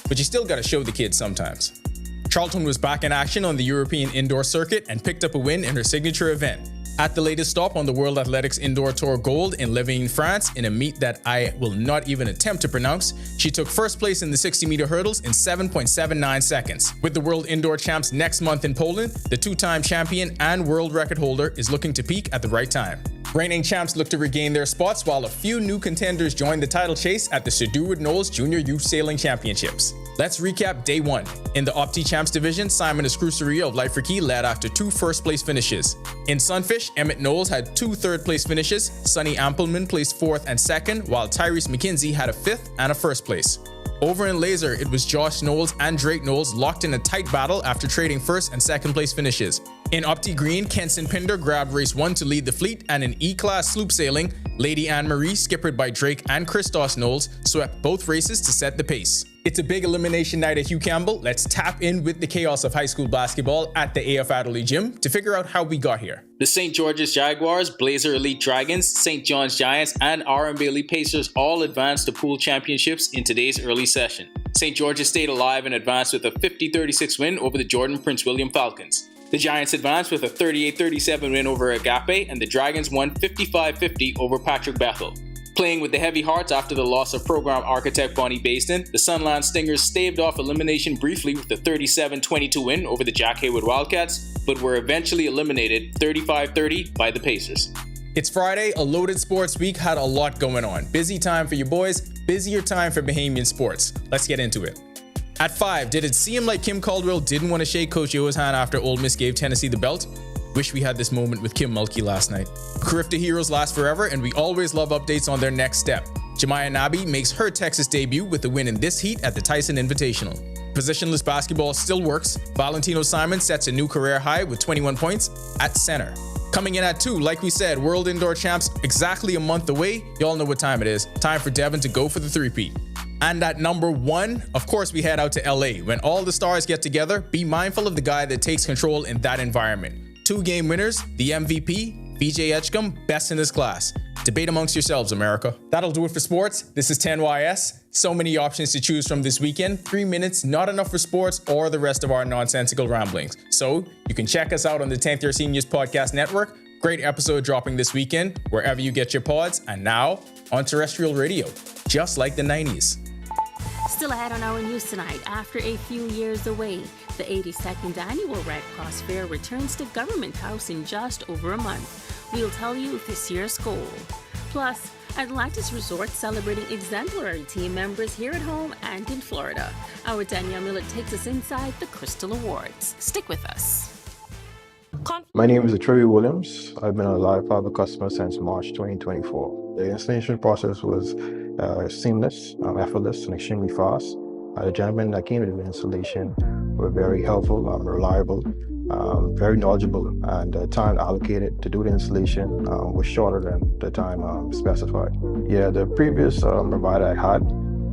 But you still gotta show the kids sometimes. Charlton was back in action on the European indoor circuit and picked up a win in her signature event. At the latest stop on the World Athletics Indoor Tour Gold in Levine, France, in a meet that I will not even attempt to pronounce, she took first place in the 60-meter hurdles in 7.79 seconds. With the World Indoor Champs next month in Poland, the two-time champion and world record holder is looking to peak at the right time. Reigning champs look to regain their spots while a few new contenders join the title chase at the Sir Durward Knowles Junior Youth Sailing Championships. Let's recap day one. In the Opti Champs division, Simon Escruceria of Life for Key led after 2 first-place finishes. In Sunfish, Emmett Knowles had 2 third-place finishes, Sonny Ampleman placed 4th and 2nd, while Tyrese McKenzie had a 5th and a 1st place. Over in Laser, it was Josh Knowles and Drake Knowles locked in a tight battle after trading 1st and 2nd place finishes. In Opti Green, Kenson Pinder grabbed race 1 to lead the fleet, and in E-Class sloop sailing, Lady Anne-Marie, skippered by Drake and Christos Knowles, swept both races to set the pace. It's a big elimination night at Hugh Campbell. Let's tap in with the chaos of high school basketball at the AF Adderley Gym to figure out how we got here. The St. George's Jaguars, Blazer Elite Dragons, St. John's Giants, and R.M. Bailey Pacers all advanced to pool championships in today's early session. St. George's stayed alive and advanced with a 50-36 win over the Jordan Prince William Falcons. The Giants advanced with a 38-37 win over Agape, and the Dragons won 55-50 over Patrick Bethel. Playing with the heavy hearts after the loss of program architect Bonnie Baston, the Sunland Stingers staved off elimination briefly with a 37-22 win over the Jack Haywood Wildcats, but were eventually eliminated 35-30 by the Pacers. It's Friday, a loaded sports week had a lot going on. Busy time for you boys, busier time for Bahamian sports. Let's get into it. At 5, did it seem like Kim Caldwell didn't want to shake Coach Yo's hand after Ole Miss gave Tennessee the belt? Wish we had this moment with Kim Mulkey last night. Carifta heroes last forever, and we always love updates on their next step. Jemiah Nabi makes her Texas debut with a win in this heat at the Tyson Invitational. Positionless basketball still works. Valentino Simon sets a new career high with 21 points at center. Coming in at 2, like we said, World Indoor Champs exactly a month away. Y'all know what time it is. Time for Devin to go for the three-peat. And at number 1, of course, we head out to LA. When all the stars get together, be mindful of the guy that takes control in that environment. 2 game winners, the MVP, VJ Edgecombe, best in his class. Debate amongst yourselves, America. That'll do it for sports. This is 10YS. So many options to choose from this weekend. 3 minutes, not enough for sports or the rest of our nonsensical ramblings. So you can check us out on the 10th Year Seniors Podcast Network. Great episode dropping this weekend, wherever you get your pods. And now on terrestrial radio, just like the 90s. Still ahead on our news tonight, after a few years away, the 82nd Annual Red Cross Fair returns to Government House in just over a month. We'll tell you this year's goal. Plus, Atlantis Resort celebrating exemplary team members here at home and in Florida. Our Danielle Millett takes us inside the Crystal Awards. Stick with us. My name is Trevi Williams. I've been a Live Fiber customer since March 2024. The installation process was seamless, effortless, and extremely fast. The gentlemen that came to the installation were very helpful, reliable, very knowledgeable, and the time allocated to do the installation was shorter than the time specified. Yeah, the previous provider I had,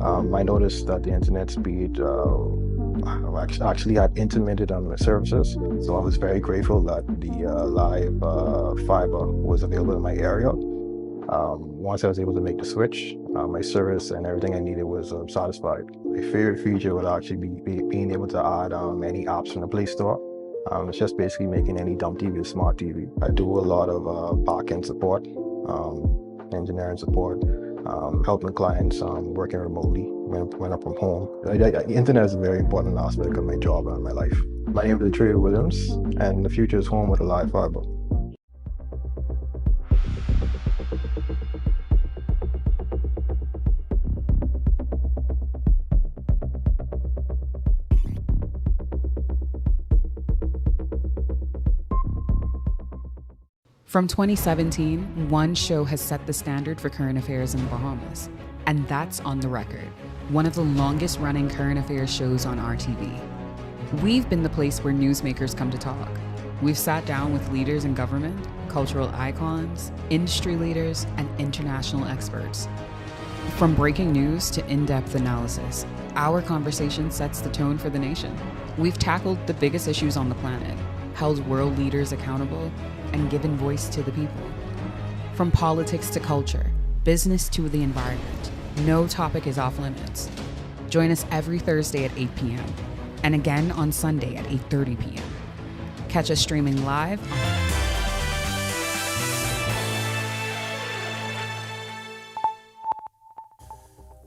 I noticed that the internet speed actually had intermittent services, so I was very grateful that the live fiber was available in my area. Once I was able to make the switch, my service and everything I needed was satisfied. My favorite feature would actually be being able to add any apps from the Play Store. It's just basically making any dumb TV a smart TV. I do a lot of back-end support, engineering support, helping clients working remotely when I'm from home. The internet is a very important aspect of my job and my life. My name is Trey Williams, and the future is home with a live fiber. From 2017, one show has set the standard for current affairs in the Bahamas, and that's On the Record, one of the longest running current affairs shows on RTV. We've been the place where newsmakers come to talk. We've sat down with leaders in government, cultural icons, industry leaders, and international experts. From breaking news to in-depth analysis, our conversation sets the tone for the nation. We've tackled the biggest issues on the planet, held world leaders accountable, and given voice to the people. From politics to culture, business to the environment, no topic is off limits. Join us every Thursday at 8 p.m. and again on Sunday at 8:30 p.m. Catch us streaming live on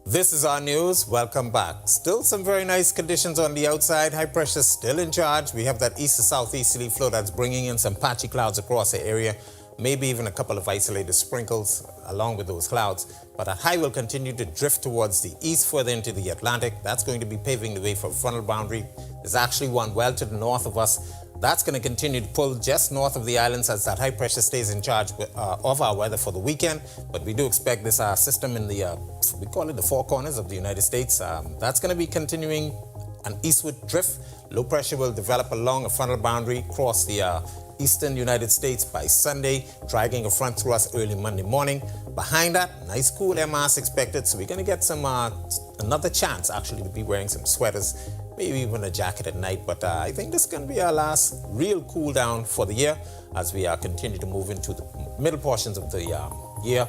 This is our news. Welcome back. Still some very nice conditions on the outside. High pressure still in charge. We have that east to southeasterly flow that's bringing in some patchy clouds across the area. Maybe even a couple of isolated sprinkles along with those clouds. But that high will continue to drift towards the east further into the Atlantic. That's going to be paving the way for a frontal boundary. There's actually one well to the north of us. That's going to continue to pull just north of the islands as that high pressure stays in charge of our weather for the weekend. But we do expect this system in the, we call it the four corners of the United States. That's going to be continuing an eastward drift. Low pressure will develop along a frontal boundary across the eastern United States by Sunday, dragging a front through us early Monday morning. Behind that, nice cool air mass expected. So we're going to get some another chance actually to be wearing some sweaters, maybe even a jacket at night. But I think this is going to be our last real cool down for the year as we continue to move into the middle portions of the year.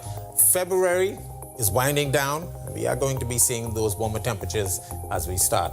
February is winding down. We are going to be seeing those warmer temperatures as we start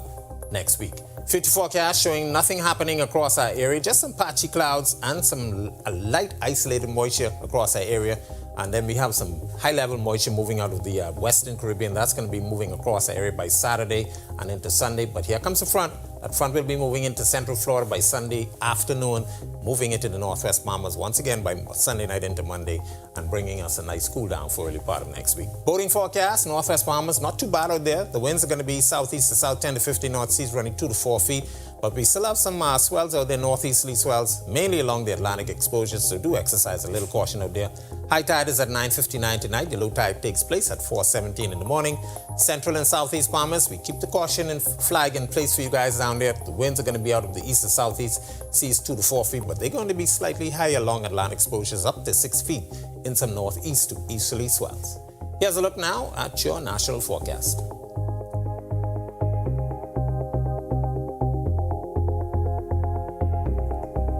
next week. Future forecast showing nothing happening across our area, just some patchy clouds and some light isolated moisture across our area. And then we have some high-level moisture moving out of the Western Caribbean. That's going to be moving across the area by Saturday and into Sunday. But here comes the front. That front will be moving into Central Florida by Sunday afternoon, moving into the Northwest Bahamas once again by Sunday night into Monday, and bringing us a nice cool down for early part of next week. Boating forecast, Northwest Bahamas, not too bad out there. The winds are going to be southeast to south, 10 to 15 knots, seas running 2 to 4 feet. But we still have some swells out there, northeasterly swells, mainly along the Atlantic exposures, so do exercise a little caution out there. High tide is at 9:59 tonight. The low tide takes place at 4:17 in the morning. Central and southeast Bahamas, we keep the caution and flag in place for you guys down there. The winds are going to be out of the east to southeast, seas 2 to 4 feet, but they're going to be slightly higher along Atlantic exposures, up to 6 feet in some northeast to easterly swells. Here's a look now at your national forecast.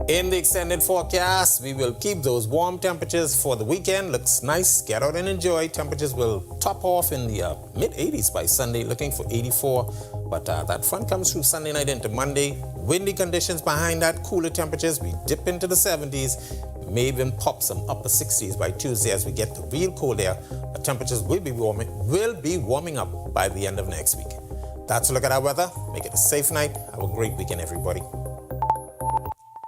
In the extended forecast, we will keep those warm temperatures for the weekend. Looks nice. Get out and enjoy. Temperatures will top off in the mid-80s by Sunday, looking for 84. But that front comes through Sunday night into Monday. Windy conditions behind that, cooler temperatures. We dip into the 70s. We may even pop some upper 60s by Tuesday as we get the real cold air. But temperatures will be warming up by the end of next week. That's a look at our weather. Make it a safe night. Have a great weekend, everybody.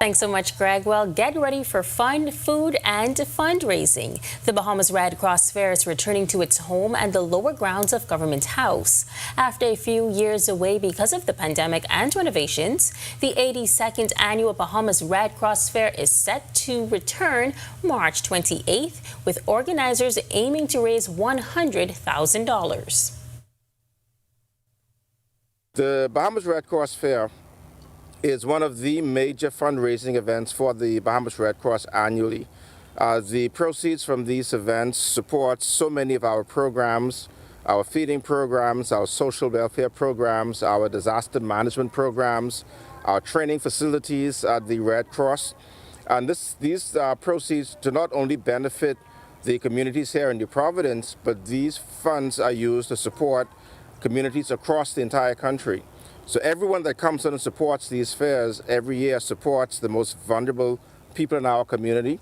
Thanks so much, Greg. Well, get ready for fun, food, and fundraising. The Bahamas Red Cross Fair is returning to its home and the lower grounds of Government House. After a few years away because of the pandemic and renovations, the 82nd Annual Bahamas Red Cross Fair is set to return March 28th, with organizers aiming to raise $100,000. The Bahamas Red Cross Fair is one of the major fundraising events for the Bahamas Red Cross annually. The proceeds from these events support so many of our programs, our feeding programs, our social welfare programs, our disaster management programs, our training facilities at the Red Cross. And these proceeds do not only benefit the communities here in New Providence, but these funds are used to support communities across the entire country. So everyone that comes in and supports these fairs every year supports the most vulnerable people in our community.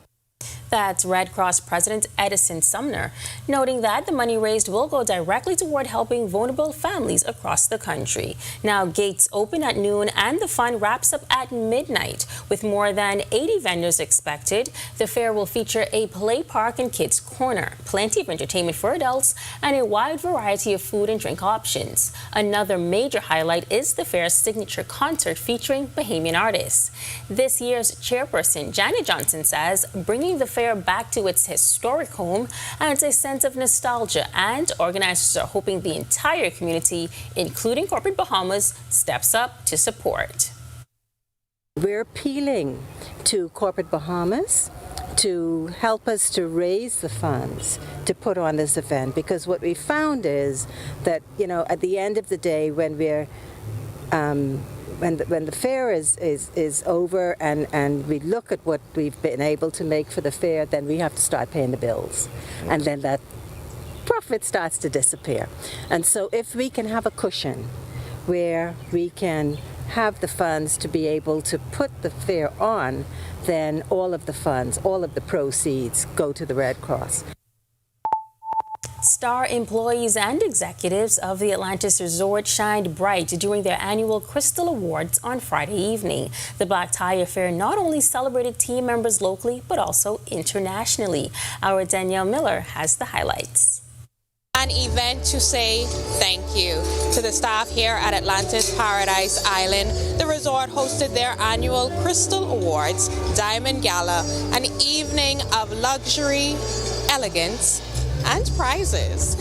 That's Red Cross President Edison Sumner, noting that the money raised will go directly toward helping vulnerable families across the country. Now, gates open at noon and the fun wraps up at midnight. With more than 80 vendors expected, the fair will feature a play park and kids corner, plenty of entertainment for adults, and a wide variety of food and drink options. Another major highlight is the fair's signature concert featuring Bahamian artists. This year's chairperson, Janet Johnson, says bringing the fair back to its historic home adds a sense of nostalgia, and organizers are hoping the entire community, including corporate Bahamas, steps up to support. We're appealing to corporate Bahamas to help us to raise the funds to put on this event, because what we found is that, you know, at the end of the day, when we're when the fair is over and we look at what we've been able to make for the fair, then we have to start paying the bills. And then that profit starts to disappear. And so if we can have a cushion where we can have the funds to be able to put the fair on, then all of the funds, all of the proceeds go to the Red Cross. Star employees and executives of the Atlantis Resort shined bright during their annual Crystal Awards on Friday evening. The Black Tie Affair not only celebrated team members locally, but also internationally. Our Danielle Miller has the highlights. An event to say thank you to the staff here at Atlantis Paradise Island. The resort hosted their annual Crystal Awards Diamond Gala, an evening of luxury, elegance, and prizes.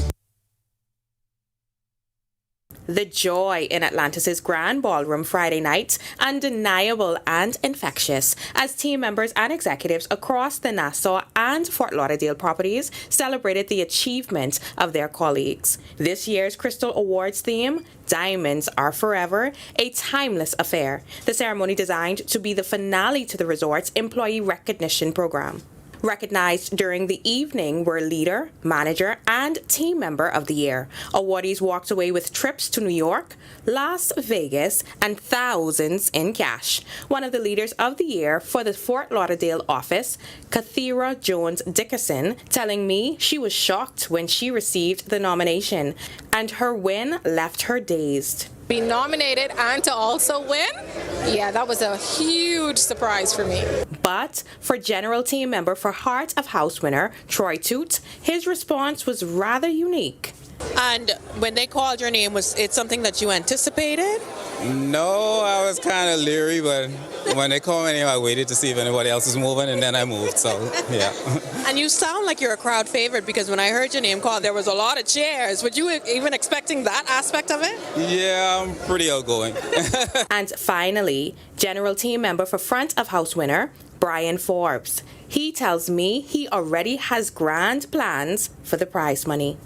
The joy in Atlantis' Grand Ballroom Friday night, undeniable and infectious, as team members and executives across the Nassau and Fort Lauderdale properties celebrated the achievement of their colleagues. This year's Crystal Awards theme, Diamonds Are Forever, a timeless affair. The ceremony designed to be the finale to the resort's employee recognition program. Recognized during the evening were leader, manager, and team member of the year. Awardees walked away with trips to New York, Las Vegas, and thousands in cash. One of the leaders of the year for the Fort Lauderdale office, Kathira Jones Dickerson, telling me she was shocked when she received the nomination, and her win left her dazed. Be nominated and to also win? Yeah, that was a huge surprise for me. But for general team member for Heart of House winner Troy Toot, his response was rather unique. And when they called your name, was it something that you anticipated? No, I was kind of leery, but when they called my name, I waited to see if anybody else was moving, and then I moved, so yeah. And you sound like you're a crowd favorite, because when I heard your name called, there was a lot of cheers. Were you even expecting that aspect of it? Yeah, I'm pretty outgoing. And finally, general team member for Front of House winner Brian Forbes. He tells me he already has grand plans for the prize money.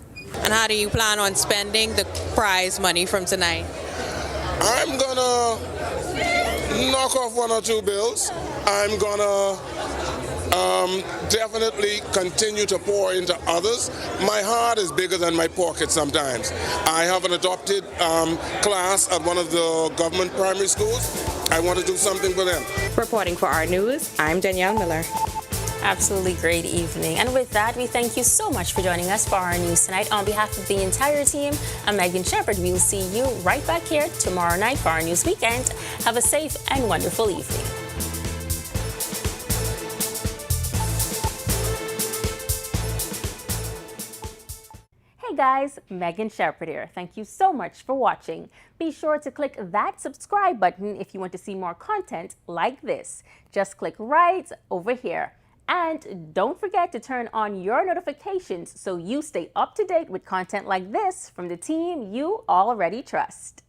And how do you plan on spending the prize money from tonight? I'm gonna knock off one or two bills. I'm gonna definitely continue to pour into others. My heart is bigger than my pocket sometimes. I have an adopted class at one of the government primary schools. I want to do something for them. Reporting for our news, I'm Danielle Miller. Absolutely great evening. And with that, we thank you so much for joining us for our news tonight. On behalf of the entire team, I'm Megan Shepherd. We'll see you right back here tomorrow night for our news weekend. Have a safe and wonderful evening. Hey guys, Megan Shepherd here. Thank you so much for watching. Be sure to click that subscribe button if you want to see more content like this. Just click right over here. And don't forget to turn on your notifications so you stay up to date with content like this from the team you already trust.